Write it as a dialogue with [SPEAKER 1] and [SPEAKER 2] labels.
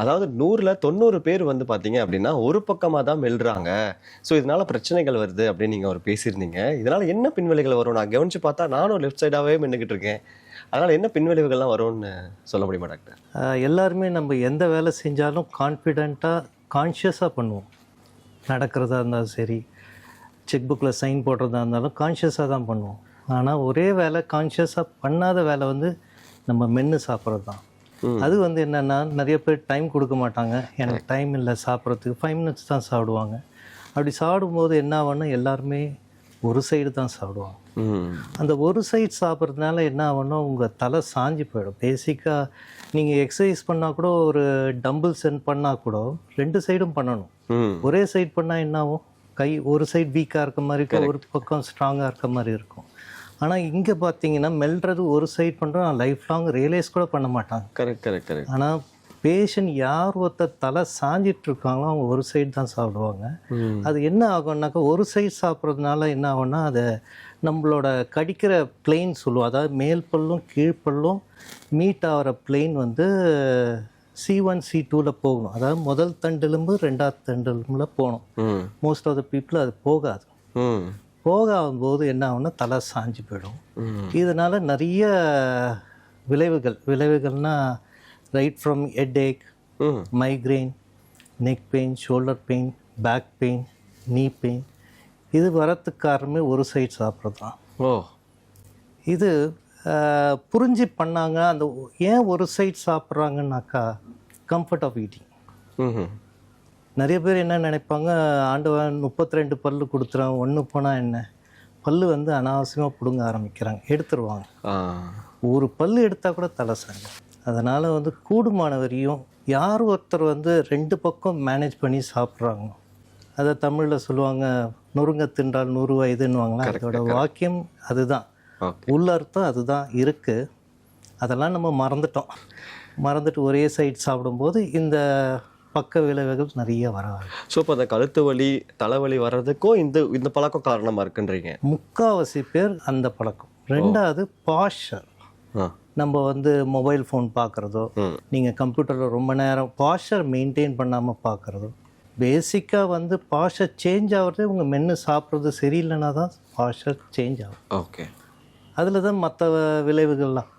[SPEAKER 1] அதாவது 100ல 90 பேர் வந்து பார்த்தீங்க அப்படின்னா, ஒரு பக்கமா தான் மெல்றாங்க. ஸோ இதனால பிரச்சனைகள் வருது அப்படின்னு நீங்க ஒரு பேசியிருந்தீங்க. இதனால என்ன பின்விளைவுகள் வரும்? நான் கவனிச்சு பார்த்தா நானும் லெஃப்ட் சைடாவே மென்னுகிட்டு இருக்கேன். அதனால என்ன பின்விளைவுகள்லாம் வரும்னு சொல்ல முடியுமா டாக்டர்?
[SPEAKER 2] எல்லாருமே நம்ம எந்த வேலை செஞ்சாலும் கான்ஃபிடெண்ட்டாக கான்ஷியஸாக பண்ணுவோம். நடக்கிறதா இருந்தாலும் சரி, செக் புக்கில் சைன் போடுறதா இருந்தாலும் கான்ஷியஸாக தான் பண்ணுவோம். ஆனால் ஒரே வேலை கான்ஷியஸாக பண்ணாத வேலை வந்து நம்ம மென்று சாப்பிட்றது தான். அது வந்து என்னென்னா, நிறைய பேர் டைம் கொடுக்க மாட்டாங்க. எனக்கு டைம் இல்லை சாப்பிட்றதுக்கு, 5 மினிட்ஸ் தான் சாப்பிடுவாங்க. அப்படி சாப்பிடும்போது என்ன ஆகும்னா, எல்லாருமே ஒரு சைடு தான் சாப்பிடுவாங்க. அந்த ஒரு சைடு சாப்பிட்றதுனால என்ன ஆகும்னா, உங்கள் தலை சாஞ்சு போயிடும். பேசிக்காக நீங்கள் எக்ஸசைஸ் பண்ணால் கூட, ஒரு டம்பிள் சென்ட் பண்ணால் கூட 2 சைடும் பண்ணணும். ஒரே சைடு பண்ணால் என்ன ஆகும்? கை ஒரு சைடு வீக்காக இருக்க மாதிரி இருக்கும், ஒரு பக்கம் ஸ்ட்ராங்காக இருக்க மாதிரி இருக்கும். ஆனால் இங்கே பார்த்தீங்கன்னா மெல்றது ஒரு சைடு பண்ணுறோம், லைஃப் லாங் ரியலைஸ் கூட பண்ண மாட்டாங்க.
[SPEAKER 1] கரெக்ட்.
[SPEAKER 2] ஆனால் பேஷண்ட் யார் ஒருத்தர் தலை சாஞ்சிட்டு இருக்காங்களோ அவங்க ஒரு சைடு தான் சாப்பிடுவாங்க. அது என்ன ஆகும்னாக்கா, ஒரு சைடு சாப்பிட்றதுனால என்ன ஆகும்னா, அதை நம்மளோட கடிக்கிற பிளெயின் சொல்லுவோம். அதாவது மேல் பல்லும் கீழ்ப்பல்லும் மீட் ஆகிற பிளெயின் வந்து C1 C2ல் போகணும். அதாவது முதல் தண்டெலும்பு 2வது தண்டெலும்பில் போகணும். மோஸ்ட் ஆஃப் த பீப்புள் அது போகாது. போகாகும்போது என்ன ஆகும்னா, தலை சாஞ்சு போயிடும். இதனால் நிறைய விளைவுகள்னால் right from headache, migraine, neck pain, shoulder pain, back pain, knee pain, இது வரத்துக்கு காரணமே ஒரு சைடு சாப்பிட்றது தான். இது புரிஞ்சு பண்ணாங்க. அந்த ஏன் ஒரு சைடு சாப்பிட்றாங்கன்னாக்கா, கம்ஃபர்ட் ஆஃப் ஈட்டிங். நிறைய பேர் என்ன நினைப்பாங்க, ஆண்டவன் 32 பல்லு கொடுத்துறான், ஒன்று போனால் என்ன, பல்லு வந்து அனாவசியமாக பிடுங்க ஆரம்பிக்கிறாங்க, எடுத்துருவாங்க. ஒரு பல்லு எடுத்தால் கூட தலை சாங்க. அதனால் வந்து கூடுமான வரையும் யார் ஒருத்தர் வந்து 2 பக்கம் மேனேஜ் பண்ணி சாப்பிட்றாங்க, அதை தமிழில் சொல்லுவாங்க, நொறுங்க தின்றால் 100 வயதுன்னுவாங்களா. அதோட வாக்கியம் அதுதான், உள்ளர்த்தம் அதுதான் இருக்குது. அதெல்லாம் நம்ம மறந்துட்டு ஒரே சைடு சாப்பிடும்போது இந்த பக்க விளைவுகள் நிறைய வராது.
[SPEAKER 1] ஸோ இப்போ அந்த கழுத்து வலி, தலைவலி வர்றதுக்கும் இந்த பழக்கம் காரணமாக இருக்குன்றீங்க?
[SPEAKER 2] முக்கால்வாசி பேர் அந்த பழக்கம். 2வது பாஸ்சர். நம்ம வந்து மொபைல் ஃபோன் பார்க்குறதோ, நீங்கள் கம்ப்யூட்டரில் ரொம்ப நேரம் பாஸ்சர் மெயின்டைன் பண்ணாமல் பார்க்குறதோ, பேசிக்காக வந்து பாஸ்சர் சேஞ்ச் ஆகிறது உங்கள் மென்று சாப்பிட்றது சரியில்லைன்னா தான் பாஸ்சர் சேஞ்ச் ஆகும்.
[SPEAKER 1] ஓகே.
[SPEAKER 2] அதில் தான் மற்ற விளைவுகள்லாம்.